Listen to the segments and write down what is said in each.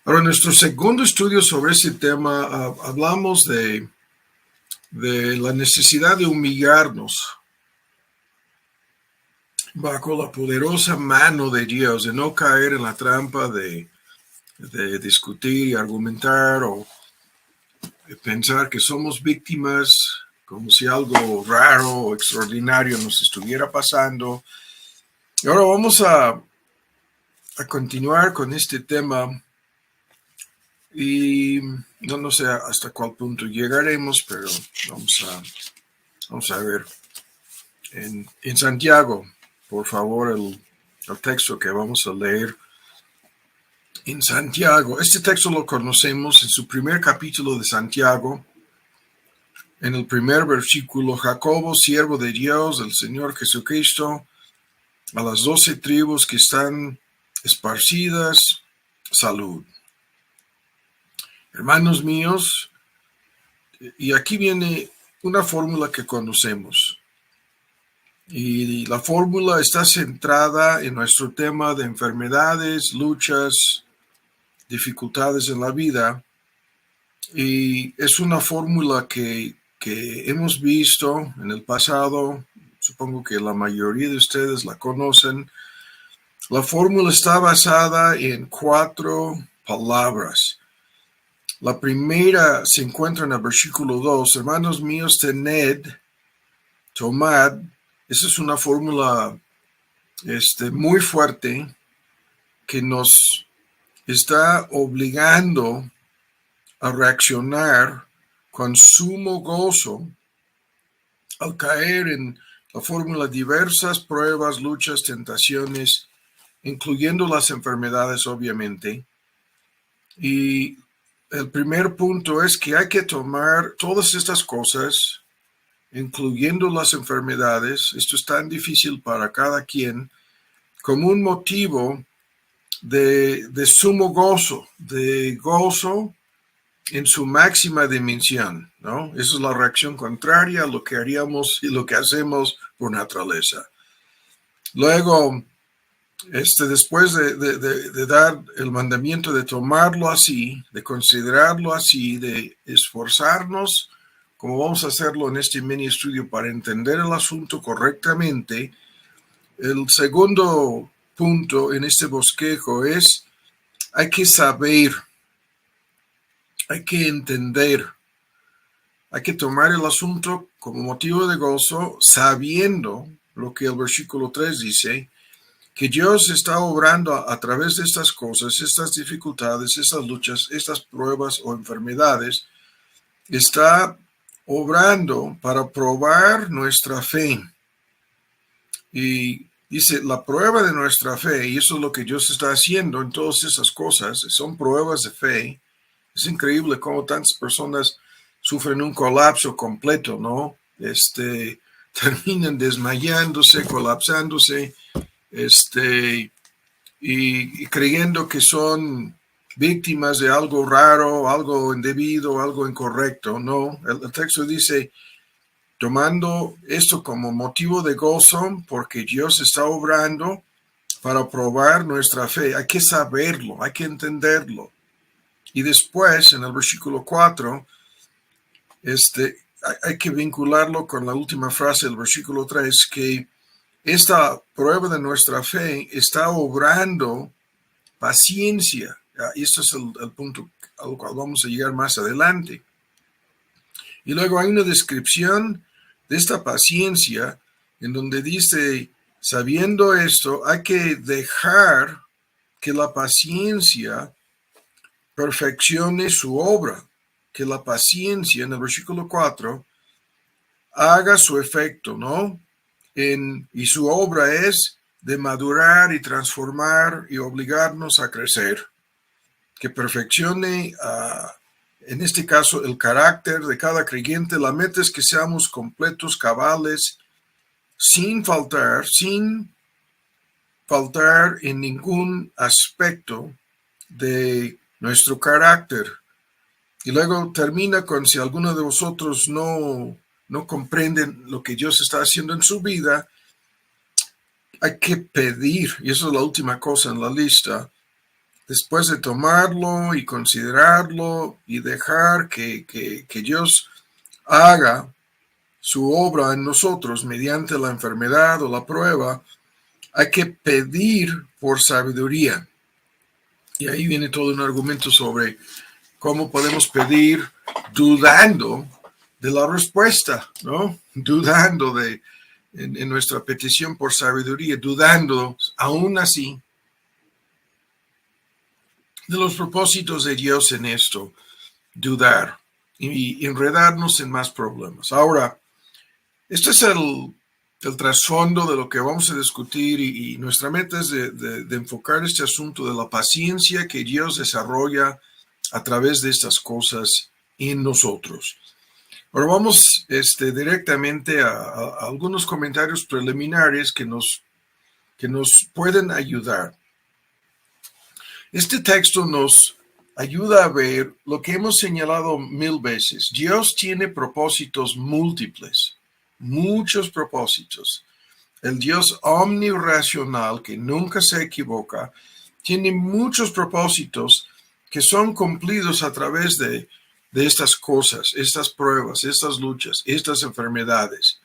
Ahora, en nuestro segundo estudio sobre este tema, hablamos de la necesidad de humillarnos bajo la poderosa mano de Dios, de no caer en la trampa de discutir y argumentar o de pensar que somos víctimas como si algo raro o extraordinario nos estuviera pasando. Y ahora vamos a continuar con este tema y no sé hasta cuál punto llegaremos, pero vamos a ver. En Santiago, por favor, el texto que vamos a leer. En Santiago, este texto lo conocemos en su primer capítulo de Santiago, en el primer versículo: Jacobo, siervo de Dios, del Señor Jesucristo, a las 12 tribus que están esparcidas, salud. Hermanos míos, y aquí viene una fórmula que conocemos. Y la fórmula está centrada en nuestro tema de enfermedades, luchas, dificultades en la vida. Y es una fórmula que hemos visto en el pasado. Supongo que la mayoría de ustedes la conocen. La fórmula está basada en 4 palabras. La primera se encuentra en el versículo 2. Hermanos míos, tened, tomad. Esa es una fórmula muy fuerte que nos está obligando a reaccionar con sumo gozo al caer en la fórmula diversas pruebas, luchas, tentaciones, incluyendo las enfermedades, obviamente. Y el primer punto es que hay que tomar todas estas cosas, incluyendo las enfermedades. Esto es tan difícil para cada quien, como un motivo de sumo gozo, de gozo en su máxima dimensión, ¿no? Esa es la reacción contraria a lo que haríamos y lo que hacemos por naturaleza. Luego, después de dar el mandamiento de tomarlo así, de considerarlo así, de esforzarnos, como vamos a hacerlo en este mini estudio para entender el asunto correctamente, el segundo punto en este bosquejo es: hay que saber, hay que entender, hay que tomar el asunto como motivo de gozo, sabiendo lo que el versículo 3 dice, que Dios está obrando a través de estas cosas, estas dificultades, estas luchas, estas pruebas o enfermedades, está obrando para probar nuestra fe. Y dice, la prueba de nuestra fe, y eso es lo que Dios está haciendo en todas esas cosas, son pruebas de fe. Es increíble cómo tantas personas sufren un colapso completo, ¿no? Terminan desmayándose, colapsándose, y creyendo que son víctimas de algo raro, algo indebido, algo incorrecto. No, el texto dice, tomando esto como motivo de gozo, porque Dios está obrando para probar nuestra fe. Hay que saberlo, hay que entenderlo. Y después, en el versículo 4, hay que vincularlo con la última frase del versículo 3, que esta prueba de nuestra fe está obrando paciencia. Y esto es el punto al cual vamos a llegar más adelante. Y luego hay una descripción de esta paciencia en donde dice, sabiendo esto, hay que dejar que la paciencia perfeccione su obra, que la paciencia, en el versículo 4, haga su efecto, ¿no? Y su obra es de madurar y transformar y obligarnos a crecer, que perfeccione, en este caso, el carácter de cada creyente. La meta es que seamos completos, cabales, sin faltar en ningún aspecto de nuestro carácter. Y luego termina con: si alguno de vosotros no comprenden lo que Dios está haciendo en su vida, hay que pedir, y eso es la última cosa en la lista, después de tomarlo y considerarlo y dejar que Dios haga su obra en nosotros mediante la enfermedad o la prueba, hay que pedir por sabiduría. Y ahí viene todo un argumento sobre cómo podemos pedir dudando de la respuesta, ¿no? Dudando en nuestra petición por sabiduría, dudando aún así de los propósitos de Dios en esto, dudar y enredarnos en más problemas. Ahora, este es el trasfondo de lo que vamos a discutir y nuestra meta es de enfocar este asunto de la paciencia que Dios desarrolla a través de estas cosas en nosotros. Ahora vamos directamente a algunos comentarios preliminares que nos pueden ayudar. Este texto nos ayuda a ver lo que hemos señalado 1000 veces. Dios tiene propósitos múltiples, muchos propósitos. El Dios omniracional, que nunca se equivoca, tiene muchos propósitos que son cumplidos a través de estas cosas, estas pruebas, estas luchas, estas enfermedades.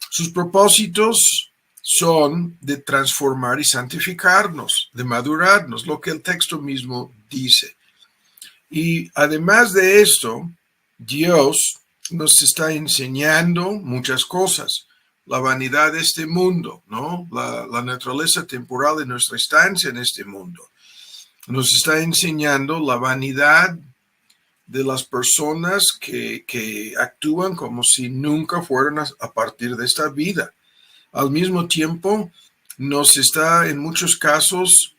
Sus propósitos son de transformar y santificarnos, de madurarnos, lo que el texto mismo dice. Y además de esto, Dios nos está enseñando muchas cosas. La vanidad de este mundo, ¿no? La naturaleza temporal de nuestra estancia en este mundo. Nos está enseñando la vanidad de las personas que actúan como si nunca fueran a partir de esta vida. Al mismo tiempo, nos está en muchos casos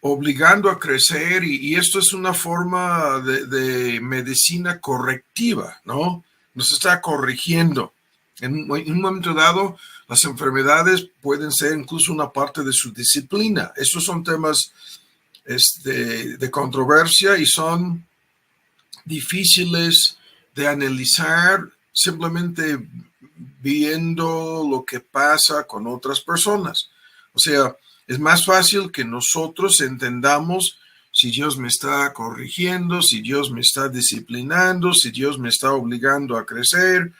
obligando a crecer y esto es una forma de medicina correctiva, ¿no? Nos está corrigiendo. En un momento dado, las enfermedades pueden ser incluso una parte de su disciplina. Estos son temas de controversia y son difíciles de analizar simplemente viendo lo que pasa con otras personas. O sea, es más fácil que nosotros entendamos si Dios me está corrigiendo, si Dios me está disciplinando, si Dios me está obligando a crecer,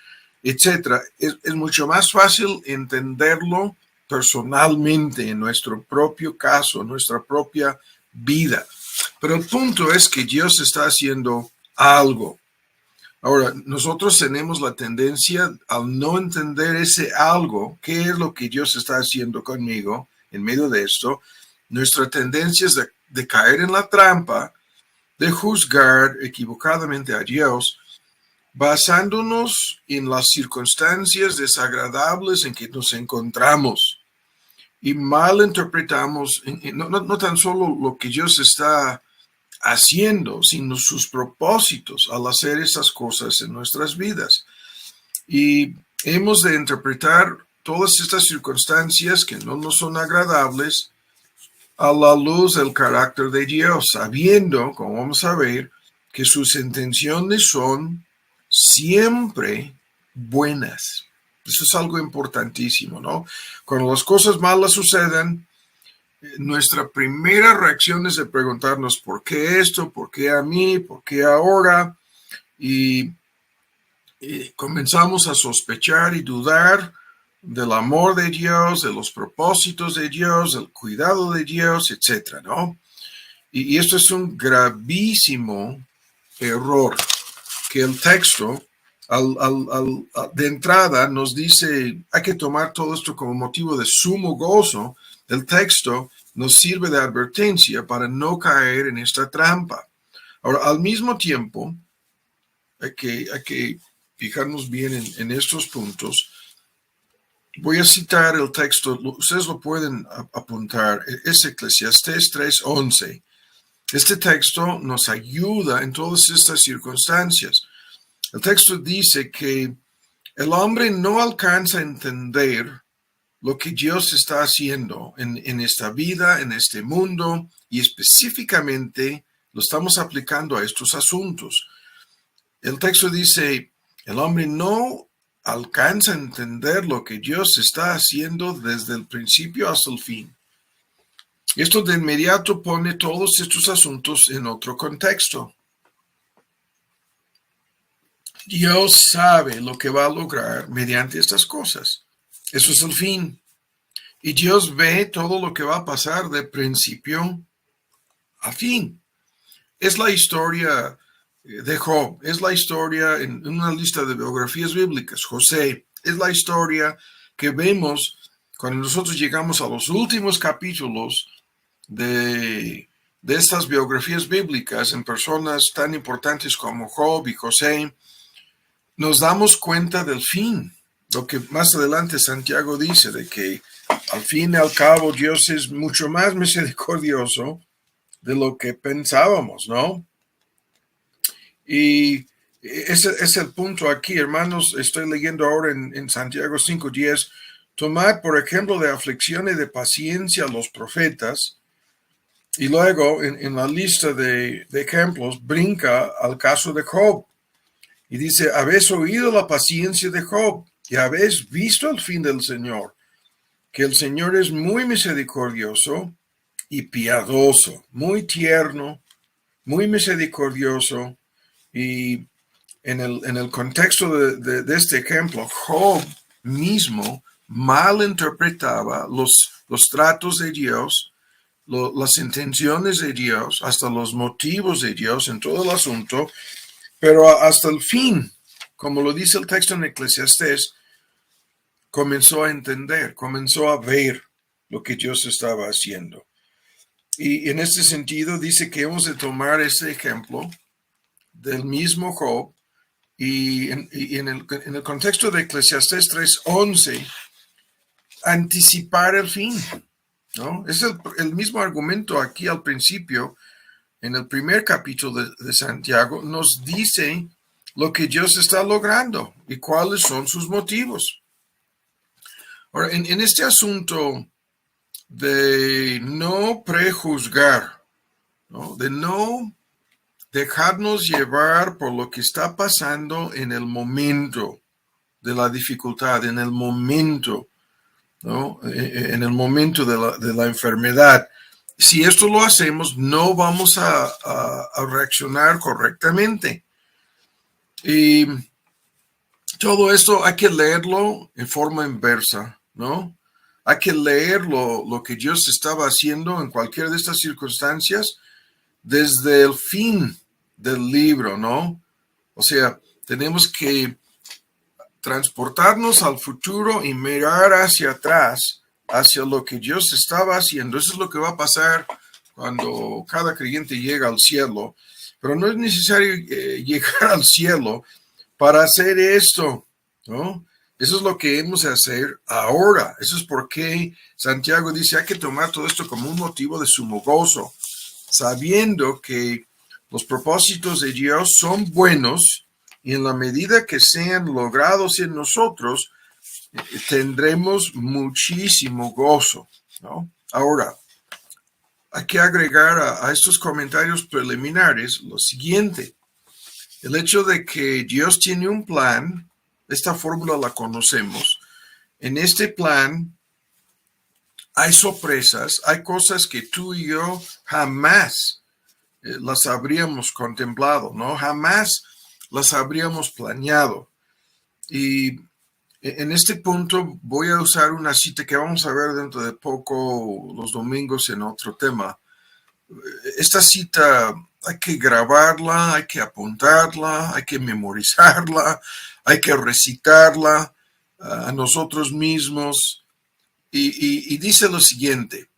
etc. Es mucho más fácil entenderlo personalmente en nuestro propio caso, en nuestra propia vida. Pero el punto es que Dios está haciendo algo. Ahora, nosotros tenemos la tendencia al no entender ese algo, qué es lo que Dios está haciendo conmigo en medio de esto. Nuestra tendencia es de caer en la trampa, de juzgar equivocadamente a Dios, basándonos en las circunstancias desagradables en que nos encontramos. Y mal interpretamos no tan solo lo que Dios está haciendo, sino sus propósitos al hacer esas cosas en nuestras vidas. Y hemos de interpretar todas estas circunstancias que no nos son agradables a la luz del carácter de Dios, sabiendo, como vamos a ver, que sus intenciones son siempre buenas. Eso es algo importantísimo, ¿no? Cuando las cosas malas suceden, nuestra primera reacción es de preguntarnos por qué esto, por qué a mí, por qué ahora, y comenzamos a sospechar y dudar del amor de Dios, de los propósitos de Dios, del cuidado de Dios, etc., ¿no? Y esto es un gravísimo error que el texto de entrada nos dice, hay que tomar todo esto como motivo de sumo gozo. El texto nos sirve de advertencia para no caer en esta trampa. Ahora, al mismo tiempo, hay que fijarnos bien en estos puntos. Voy a citar el texto, ustedes lo pueden apuntar, es Eclesiastés 3:11. Este texto nos ayuda en todas estas circunstancias. El texto dice que el hombre no alcanza a entender lo que Dios está haciendo en esta vida, en este mundo, y específicamente lo estamos aplicando a estos asuntos. El texto dice, el hombre no alcanza a entender lo que Dios está haciendo desde el principio hasta el fin. Esto de inmediato pone todos estos asuntos en otro contexto. Dios sabe lo que va a lograr mediante estas cosas. Eso es el fin. Y Dios ve todo lo que va a pasar de principio a fin. Es la historia de Job, es la historia en una lista de biografías bíblicas. José, es la historia que vemos cuando nosotros llegamos a los últimos capítulos de estas biografías bíblicas en personas tan importantes como Job y José. Nos damos cuenta del fin, lo que más adelante Santiago dice, de que al fin y al cabo Dios es mucho más misericordioso de lo que pensábamos, ¿no? Y ese es el punto aquí, hermanos. Estoy leyendo ahora en Santiago 5:10. Tomad por ejemplo de aflicción y de paciencia a los profetas. Y luego en la lista de ejemplos brinca al caso de Job. Y dice, habéis oído la paciencia de Job y habéis visto el fin del Señor, que el Señor es muy misericordioso y piadoso, muy tierno, muy misericordioso. Y en el contexto de este ejemplo, Job mismo malinterpretaba los tratos de Dios, las intenciones de Dios, hasta los motivos de Dios en todo el asunto, pero hasta el fin, como lo dice el texto en Eclesiastés, comenzó a entender, comenzó a ver lo que Dios estaba haciendo. Y en este sentido dice que hemos de tomar ese ejemplo del mismo Job y en el contexto de Eclesiastés 3:11, anticipar el fin, ¿no? Es el mismo argumento aquí al principio. En el primer capítulo de Santiago nos dice lo que Dios está logrando y cuáles son sus motivos. Ahora, en este asunto de no prejuzgar, ¿no? De no dejarnos llevar por lo que está pasando en el momento de la dificultad, en el momento, ¿no? En el momento de la enfermedad. Si esto lo hacemos, no vamos a reaccionar correctamente. Y todo esto hay que leerlo en forma inversa, ¿no? Hay que leer lo que Dios estaba haciendo en cualquiera de estas circunstancias desde el fin del libro, ¿no? O sea, tenemos que transportarnos al futuro y mirar hacia atrás, hacia lo que Dios estaba haciendo. Eso es lo que va a pasar cuando cada creyente llega al cielo. Pero no es necesario llegar al cielo para hacer esto, ¿no? Eso es lo que hemos de hacer ahora. Eso es por qué Santiago dice, hay que tomar todo esto como un motivo de sumo gozo, sabiendo que los propósitos de Dios son buenos y en la medida que sean logrados en nosotros, tendremos muchísimo gozo, ¿no? Ahora, hay que agregar a estos comentarios preliminares lo siguiente. El hecho de que Dios tiene un plan, esta fórmula la conocemos. En este plan hay sorpresas, hay cosas que tú y yo jamás las habríamos contemplado, ¿no? Jamás las habríamos planeado. Y en este punto voy a usar una cita que vamos a ver dentro de poco los domingos en otro tema. Esta cita hay que grabarla, hay que apuntarla, hay que memorizarla, hay que recitarla a nosotros mismos. Y dice lo siguiente,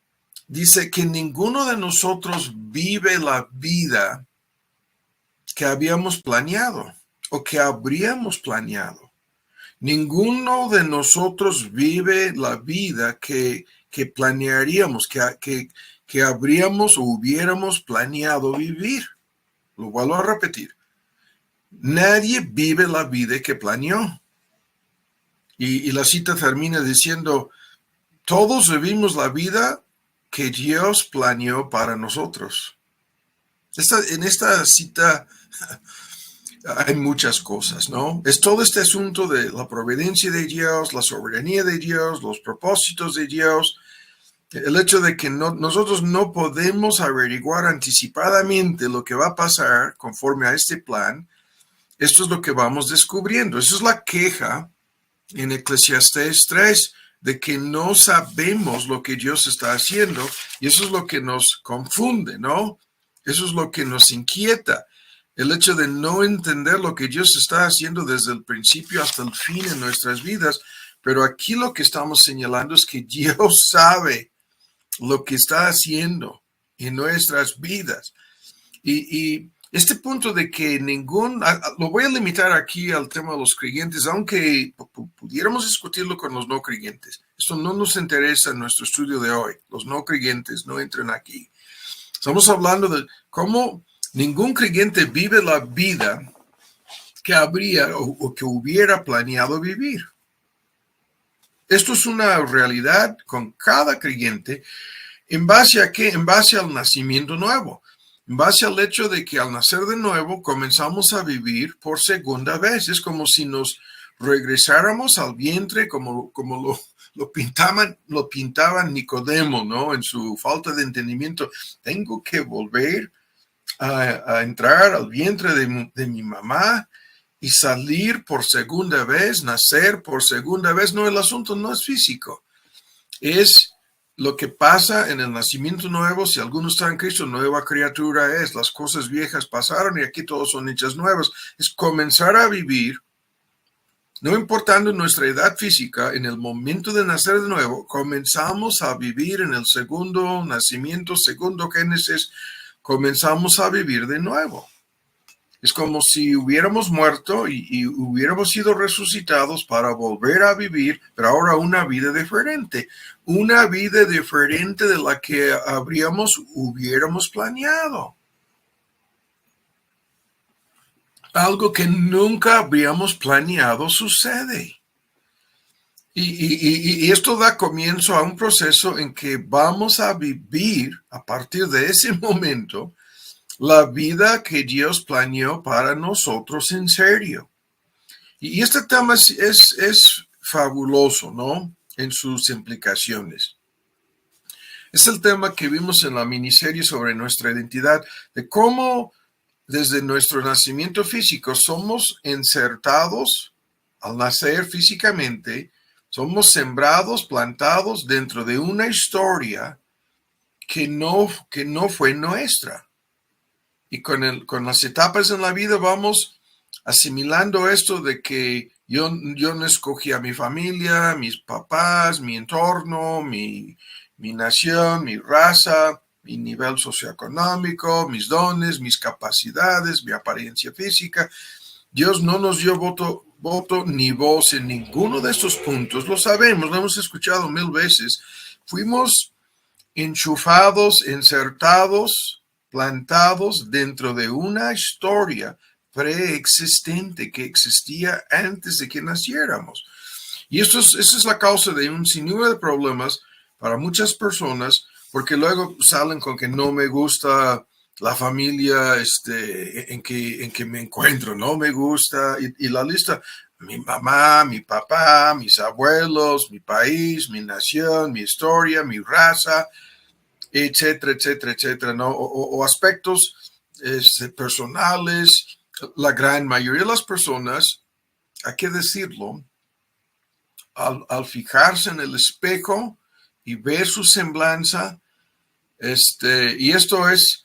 dice que ninguno de nosotros vive la vida que habíamos planeado o que habríamos planeado. Ninguno de nosotros vive la vida que planearíamos, que habríamos o hubiéramos planeado vivir. Lo vuelvo a repetir. Nadie vive la vida que planeó. Y la cita termina diciendo, todos vivimos la vida que Dios planeó para nosotros. En esta cita hay muchas cosas, ¿no? Es todo este asunto de la providencia de Dios, la soberanía de Dios, los propósitos de Dios. El hecho de que nosotros no podemos averiguar anticipadamente lo que va a pasar conforme a este plan, esto es lo que vamos descubriendo. Esa es la queja en Eclesiastés 3, de que no sabemos lo que Dios está haciendo, y eso es lo que nos confunde, ¿no? Eso es lo que nos inquieta, el hecho de no entender lo que Dios está haciendo desde el principio hasta el fin en nuestras vidas. Pero aquí lo que estamos señalando es que Dios sabe lo que está haciendo en nuestras vidas. Y este punto de que lo voy a limitar aquí al tema de los creyentes, aunque pudiéramos discutirlo con los no creyentes. Esto no nos interesa en nuestro estudio de hoy. Los no creyentes no entran aquí. Estamos hablando de cómo ningún creyente vive la vida que habría o que hubiera planeado vivir. Esto es una realidad con cada creyente. ¿En base a qué? En base al nacimiento nuevo. En base al hecho de que al nacer de nuevo comenzamos a vivir por segunda vez. Es como si nos regresáramos al vientre, como lo pintaban Nicodemo, ¿no? En su falta de entendimiento. Tengo que volver a entrar al vientre de mi mamá y salir por segunda vez, nacer por segunda vez. No, el asunto no es físico. Es lo que pasa en el nacimiento nuevo. Si alguno está en Cristo, nueva criatura es. Las cosas viejas pasaron y aquí todos son hechas nuevas. Es comenzar a vivir, no importando nuestra edad física, en el momento de nacer de nuevo, comenzamos a vivir en el segundo nacimiento, segundo Génesis, comenzamos a vivir de nuevo. Es como si hubiéramos muerto y hubiéramos sido resucitados para volver a vivir, pero ahora una vida diferente de la que hubiéramos planeado. Algo que nunca habríamos planeado sucede. Y esto da comienzo a un proceso en que vamos a vivir a partir de ese momento la vida que Dios planeó para nosotros en serio. Y este tema es fabuloso, ¿no? En sus implicaciones. Es el tema que vimos en la miniserie sobre nuestra identidad, de cómo desde nuestro nacimiento físico somos insertados al nacer físicamente, somos sembrados, plantados dentro de una historia que no fue nuestra. Y con las etapas en la vida vamos asimilando esto de que yo no escogí a mi familia, mis papás, mi entorno, mi nación, mi raza, mi nivel socioeconómico, mis dones, mis capacidades, mi apariencia física. Dios no nos dio voto ni voz en ninguno de estos puntos. Lo sabemos, lo hemos escuchado 1000 veces. Fuimos enchufados, insertados, plantados dentro de una historia preexistente que existía antes de que naciéramos. Y esa es la causa de un sinnúmero de problemas para muchas personas, porque luego salen con que no me gusta la familia en que me encuentro, no me gusta, y la lista, mi mamá, mi papá, mis abuelos, mi país, mi nación, mi historia, mi raza, etcétera, etcétera, etcétera, ¿no? O aspectos personales. La gran mayoría de las personas, hay que decirlo, al fijarse en el espejo y ver su semblanza, y esto es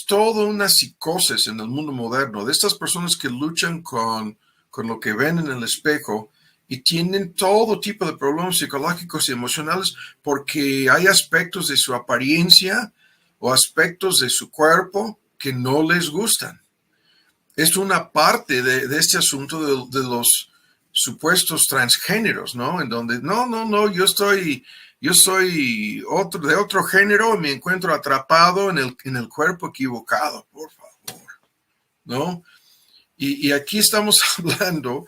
toda una psicosis en el mundo moderno, de estas personas que luchan con lo que ven en el espejo y tienen todo tipo de problemas psicológicos y emocionales porque hay aspectos de su apariencia o aspectos de su cuerpo que no les gustan. Es una parte de este asunto de los supuestos transgéneros, ¿no? En donde, no, yo soy de otro género y me encuentro atrapado en el cuerpo equivocado, por favor, ¿no? Y aquí estamos hablando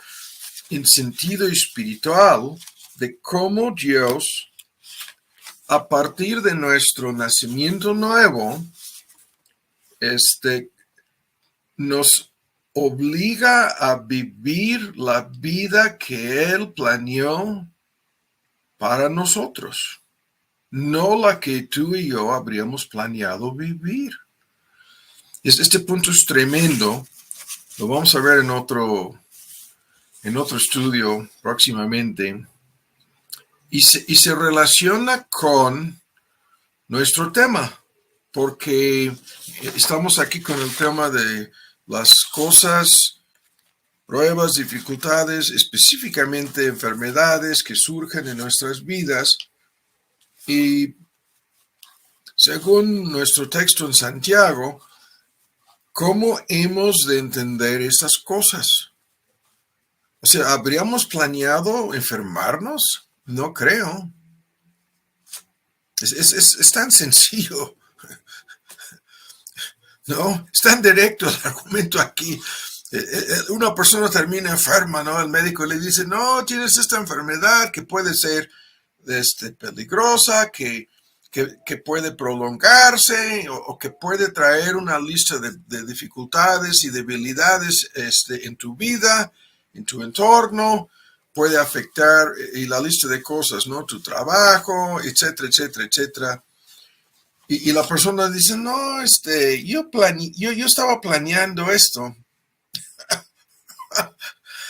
en sentido espiritual de cómo Dios, a partir de nuestro nacimiento nuevo, nos obliga a vivir la vida que Él planeó para nosotros. no la que tú y yo habríamos planeado vivir. Este punto es tremendo. Lo vamos a ver en otro estudio próximamente. Y se relaciona con nuestro tema, porque estamos aquí con el tema de las cosas, pruebas, dificultades, específicamente enfermedades que surgen en nuestras vidas. Y según nuestro texto en Santiago, ¿cómo hemos de entender esas cosas? O sea, ¿habríamos planeado enfermarnos? No creo. Es tan sencillo, ¿no? Es tan directo el argumento aquí. Una persona termina enferma, ¿no? El médico le dice, no, tienes esta enfermedad que puede ser peligrosa, que puede prolongarse o que puede traer una lista de dificultades y debilidades en tu vida, en tu entorno, puede afectar y la lista de cosas, ¿no? Tu trabajo, etcétera, etcétera, etcétera. Y la persona dice, no, yo estaba planeando esto.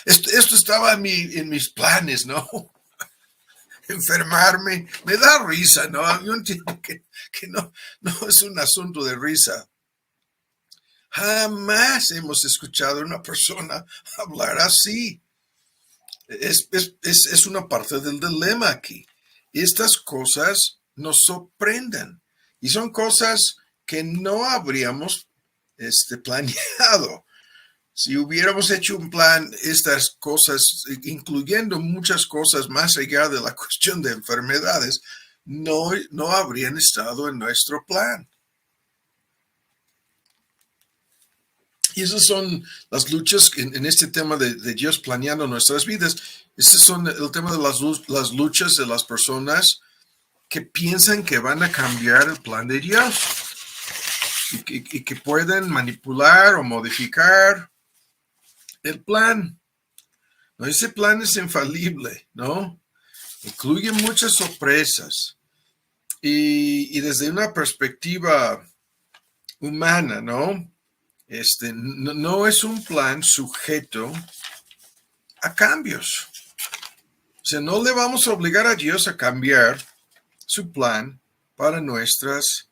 Esto estaba en mis planes, ¿no? Enfermarme, me da risa, ¿no? Yo entiendo que no es un asunto de risa. Jamás hemos escuchado a una persona hablar así. Es una parte del dilema aquí. Estas cosas nos sorprenden y son cosas que no habríamos planeado. Si hubiéramos hecho un plan, estas cosas, incluyendo muchas cosas más allá de la cuestión de enfermedades, no habrían estado en nuestro plan. Y esas son las luchas en este tema de Dios planeando nuestras vidas. Esos son el tema de las luchas de las personas que piensan que van a cambiar el plan de Dios y que pueden manipular o modificar el plan. ¿No? Ese plan es infalible, ¿no? Incluye muchas sorpresas. Y desde una perspectiva humana, ¿no? No es un plan sujeto a cambios. O sea, no le vamos a obligar a Dios a cambiar su plan para nuestras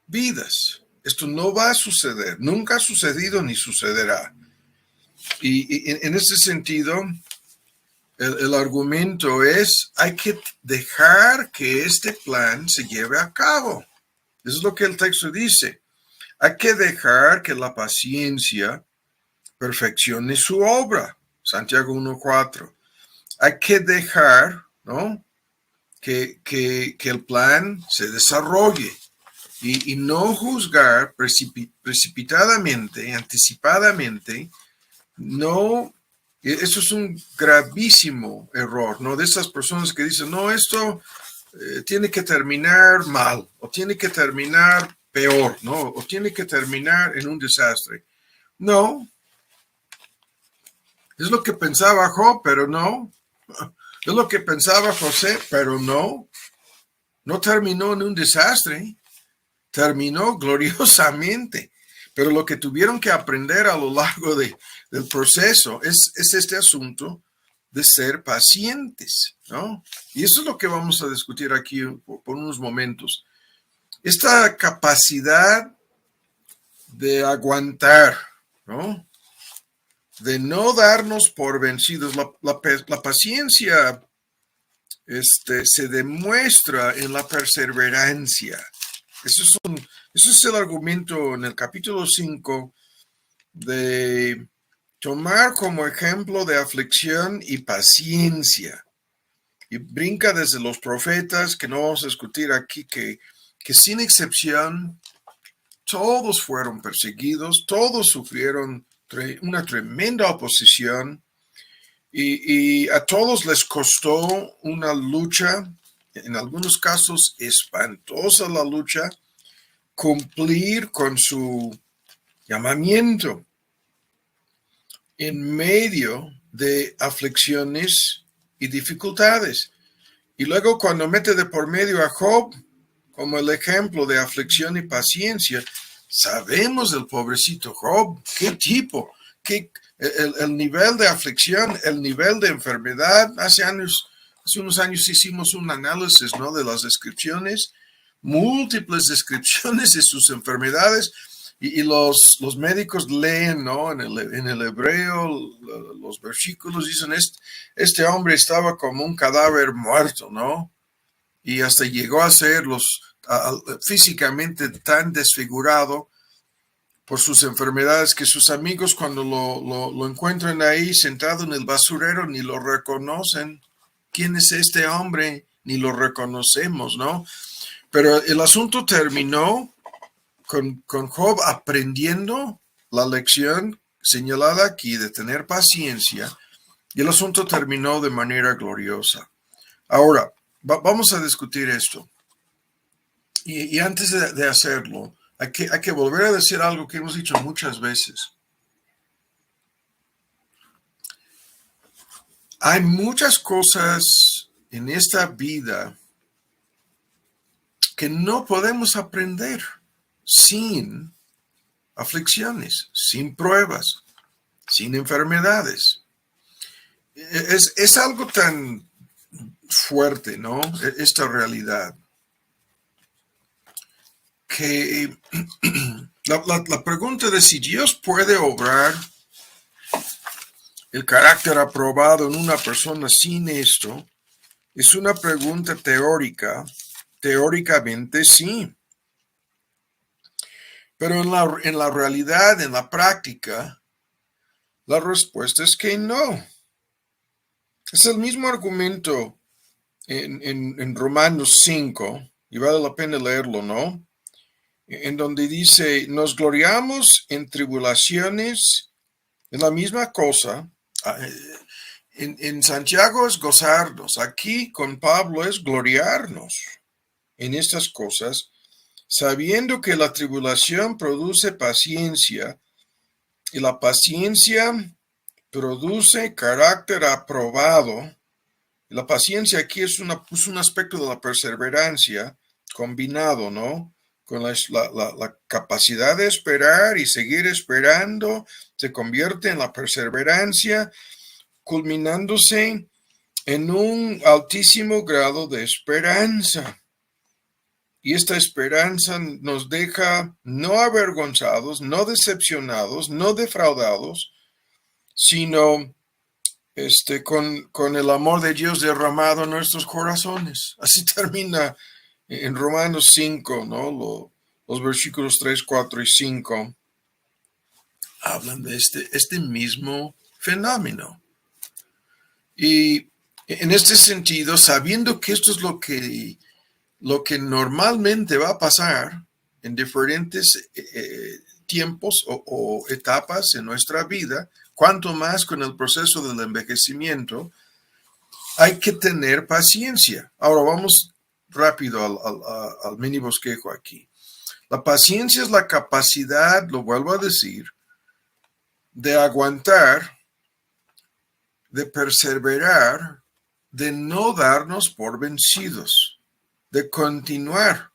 vidas. Esto no va a suceder, nunca ha sucedido ni sucederá. Y en ese sentido, el argumento es, hay que dejar que este plan se lleve a cabo. Eso es lo que el texto dice. Hay que dejar que la paciencia perfeccione su obra. Santiago 1:4. Hay que dejar, ¿no? Que el plan se desarrolle y no juzgar precipitadamente, anticipadamente. No, eso es un gravísimo error, ¿no? De esas personas que dicen, no, esto tiene que terminar mal, o tiene que terminar peor, ¿no? O tiene que terminar en un desastre. No. Es lo que pensaba Job, pero no. Es lo que pensaba José, pero no. No terminó en un desastre. Terminó gloriosamente. Pero lo que tuvieron que aprender a lo largo del proceso es este asunto de ser pacientes, ¿no? Y eso es lo que vamos a discutir aquí por unos momentos. Esta capacidad de aguantar, ¿no? De no darnos por vencidos. La paciencia se demuestra en la perseverancia. Eso es el argumento en el capítulo 5 de tomar como ejemplo de aflicción y paciencia. Y brinca desde los profetas, que no vamos a discutir aquí, que sin excepción, todos fueron perseguidos, todos sufrieron una tremenda oposición y a todos les costó una lucha, en algunos casos espantosa la lucha, cumplir con su llamamiento en medio de aflicciones y dificultades. Y luego cuando mete de por medio a Job, como el ejemplo de aflicción y paciencia, sabemos del pobrecito Job, qué tipo, el nivel de aflicción, el nivel de enfermedad. Hace unos años hicimos un análisis, ¿no?, de las descripciones, múltiples descripciones de sus enfermedades, y los médicos leen, ¿no?, en el hebreo, los versículos dicen, este hombre estaba como un cadáver muerto, ¿no? Y hasta llegó a ser físicamente tan desfigurado por sus enfermedades que sus amigos, cuando lo encuentran ahí sentado en el basurero, ni lo reconocen. ¿Quién es este hombre? Ni lo reconocemos, ¿no? Pero el asunto terminó con Job aprendiendo la lección señalada aquí de tener paciencia, y el asunto terminó de manera gloriosa. Ahora, vamos a discutir esto. Y antes de hacerlo, hay que volver a decir algo que hemos dicho muchas veces. Hay muchas cosas en esta vida que no podemos aprender sin aflicciones, sin pruebas, sin enfermedades. Es algo tan fuerte, ¿no?, esta realidad, que la pregunta de si Dios puede obrar el carácter aprobado en una persona sin esto es una pregunta teórica. Teóricamente sí, pero en la realidad, en la práctica, la respuesta es que no. Es el mismo argumento en Romanos 5, y vale la pena leerlo, ¿no?, en donde dice, nos gloriamos en tribulaciones, es la misma cosa. En Santiago es gozarnos, aquí con Pablo es gloriarnos en estas cosas, sabiendo que la tribulación produce paciencia, y la paciencia produce carácter aprobado. Y la paciencia aquí es un aspecto de la perseverancia combinado, ¿no?, con la capacidad de esperar y seguir esperando, se convierte en la perseverancia, culminándose en un altísimo grado de esperanza. Y esta esperanza nos deja no avergonzados, no decepcionados, no defraudados, sino con el amor de Dios derramado en nuestros corazones. Así termina en Romanos 5, ¿no? Los versículos 3, 4 y 5 hablan de este mismo fenómeno. Y en este sentido, sabiendo que esto es lo que normalmente va a pasar en diferentes tiempos o etapas en nuestra vida, cuanto más con el proceso del envejecimiento, hay que tener paciencia. Ahora vamos rápido al mini bosquejo aquí. La paciencia es la capacidad, lo vuelvo a decir, de aguantar, de perseverar, de no darnos por vencidos, de continuar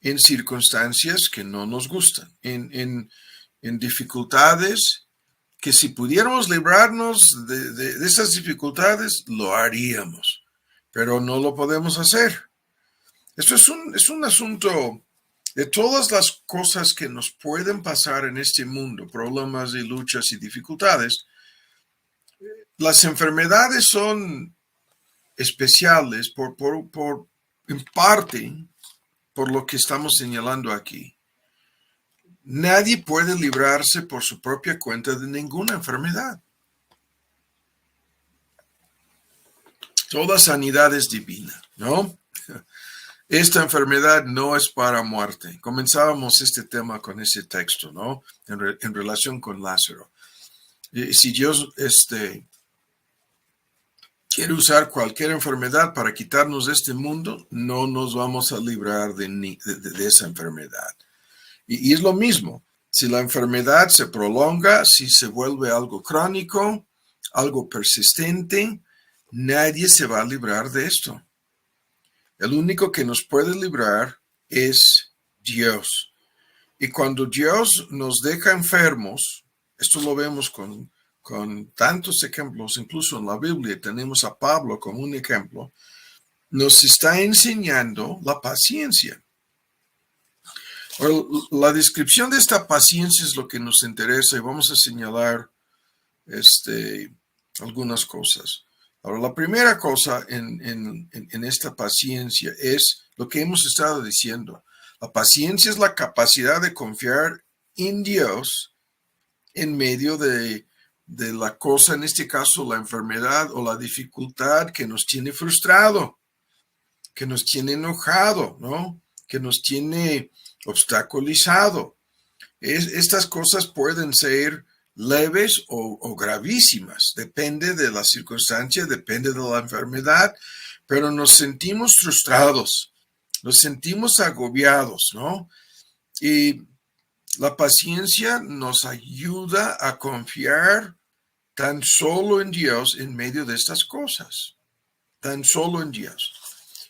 en circunstancias que no nos gustan, en dificultades que si pudiéramos librarnos de esas dificultades, lo haríamos, pero no lo podemos hacer. Esto es un asunto de todas las cosas que nos pueden pasar en este mundo, problemas y luchas y dificultades. Las enfermedades son especiales en parte por lo que estamos señalando aquí. Nadie puede librarse por su propia cuenta de ninguna enfermedad. Toda sanidad es divina, ¿no? Esta enfermedad no es para muerte. Comenzábamos este tema con ese texto, ¿no? En relación con Lázaro. Si Dios quiere usar cualquier enfermedad para quitarnos de este mundo, no nos vamos a librar de esa enfermedad. Y es lo mismo. Si la enfermedad se prolonga, si se vuelve algo crónico, algo persistente, nadie se va a librar de esto. El único que nos puede librar es Dios. Y cuando Dios nos deja enfermos, esto lo vemos con tantos ejemplos, incluso en la Biblia tenemos a Pablo como un ejemplo, nos está enseñando la paciencia. Ahora, la descripción de esta paciencia es lo que nos interesa y vamos a señalar algunas cosas. Ahora, la primera cosa en esta paciencia es lo que hemos estado diciendo. La paciencia es la capacidad de confiar en Dios en medio de la cosa, en este caso la enfermedad o la dificultad que nos tiene frustrado, que nos tiene enojado, ¿no? Que nos tiene obstaculizado. Estas cosas pueden ser leves o gravísimas, depende de la circunstancia, depende de la enfermedad, pero nos sentimos frustrados, nos sentimos agobiados, ¿no? Y la paciencia nos ayuda a confiar tan solo en Dios en medio de estas cosas, tan solo en Dios.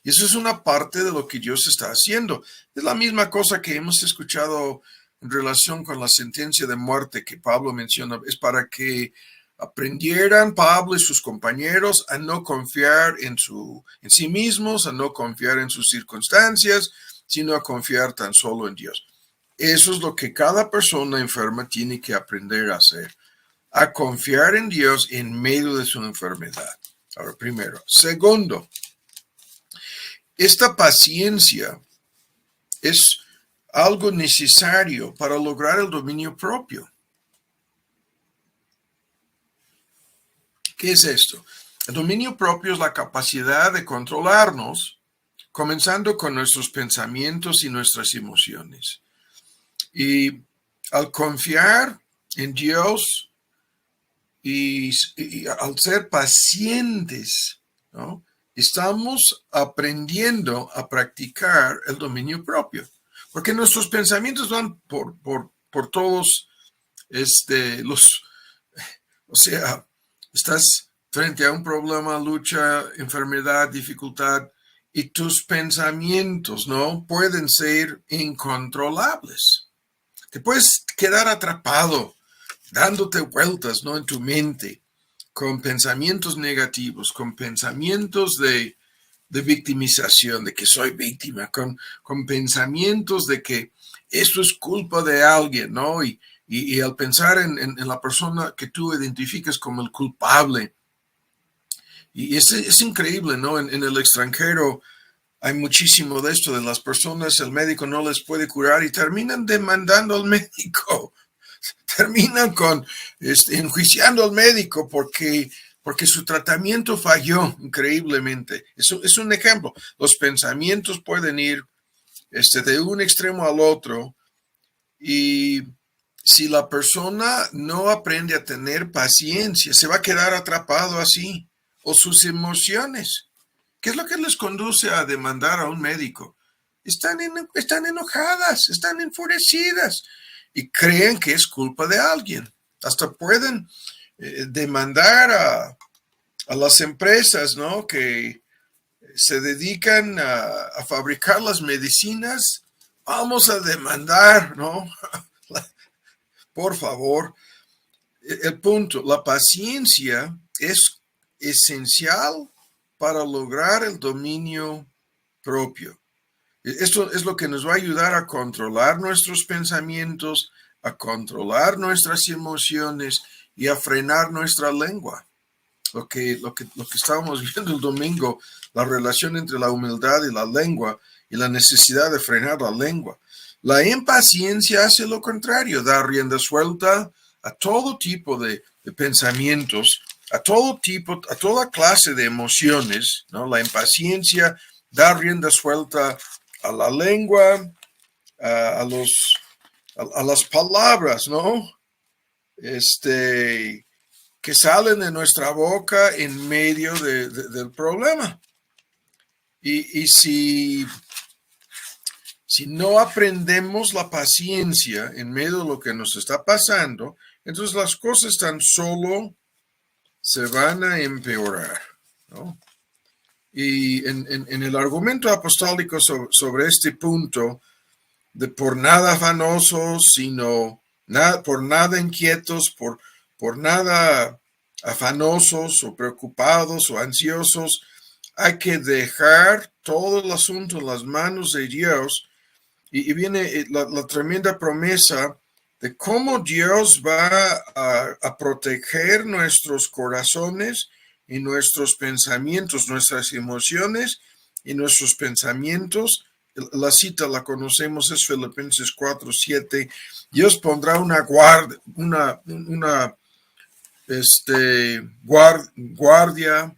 Y eso es una parte de lo que Dios está haciendo. Es la misma cosa que hemos escuchado en relación con la sentencia de muerte que Pablo menciona. Es para que aprendieran Pablo y sus compañeros a no confiar en sí mismos, a no confiar en sus circunstancias, sino a confiar tan solo en Dios. Eso es lo que cada persona enferma tiene que aprender a hacer, a confiar en Dios en medio de su enfermedad. Ahora, primero. Segundo, esta paciencia es algo necesario para lograr el dominio propio. ¿Qué es esto? El dominio propio es la capacidad de controlarnos, comenzando con nuestros pensamientos y nuestras emociones. Y al confiar en Dios y al ser pacientes, ¿no? Estamos aprendiendo a practicar el dominio propio, porque nuestros pensamientos van por todos o sea, estás frente a un problema, lucha, enfermedad, dificultad, y tus pensamientos, ¿no? Pueden ser incontrolables. Te puedes quedar atrapado, dándote vueltas, ¿no? En tu mente, con pensamientos negativos, con pensamientos de victimización, de que soy víctima, con pensamientos de que esto es culpa de alguien, ¿no? Y al pensar en la persona que tú identificas como el culpable, y es increíble, ¿no? En el extranjero hay muchísimo de esto, de las personas, el médico no les puede curar y terminan demandando al médico, terminan enjuiciando al médico porque su tratamiento falló increíblemente. Eso es un ejemplo. Los pensamientos pueden ir de un extremo al otro y si la persona no aprende a tener paciencia, se va a quedar atrapado así. O sus emociones. ¿Qué es lo que les conduce a demandar a un médico? Están enojadas, están enfurecidas y creen que es culpa de alguien. Hasta pueden demandar a las empresas, ¿no? Que se dedican a fabricar las medicinas. Vamos a demandar, ¿no? Por favor. El punto, la paciencia es esencial para lograr el dominio propio. Esto es lo que nos va a ayudar a controlar nuestros pensamientos, a controlar nuestras emociones y a frenar nuestra lengua. Lo que estábamos viendo el domingo, la relación entre la humildad y la lengua y la necesidad de frenar la lengua. La impaciencia hace lo contrario, da rienda suelta a todo tipo de pensamientos, a toda clase de emociones, ¿no? La impaciencia da rienda suelta a la lengua, a las palabras, ¿no? Que salen de nuestra boca en medio del problema. Y si no aprendemos la paciencia en medio de lo que nos está pasando, entonces las cosas tan solo se van a empeorar, ¿no? Y en el argumento apostólico sobre este punto, de por nada afanosos, sino por nada inquietos, por nada afanosos o preocupados o ansiosos, hay que dejar todo el asunto en las manos de Dios. Y viene la tremenda promesa de cómo Dios va a proteger nuestros corazones y nuestros pensamientos, nuestras emociones y nuestros pensamientos. La cita la conocemos, es Filipenses 4:7. Dios pondrá una guardia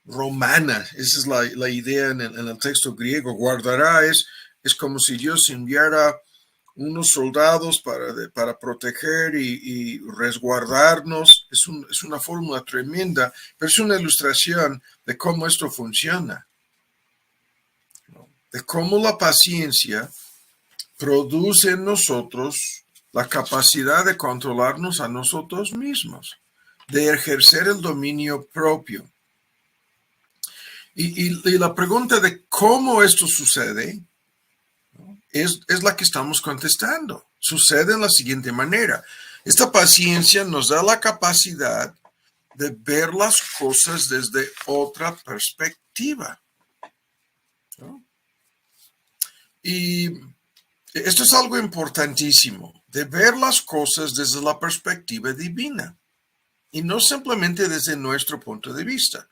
romana. Esa es la idea en el texto griego. Guardará es como si Dios enviara unos soldados para proteger y resguardarnos. Es una fórmula tremenda, pero es una ilustración de cómo esto funciona, ¿no? De cómo la paciencia produce en nosotros la capacidad de controlarnos a nosotros mismos, de ejercer el dominio propio. Y la pregunta de cómo esto sucede, ¿no?, es la que estamos contestando. Sucede en la siguiente manera. Esta paciencia nos da la capacidad de ver las cosas desde otra perspectiva, ¿no? Y esto es algo importantísimo, de ver las cosas desde la perspectiva divina y no simplemente desde nuestro punto de vista,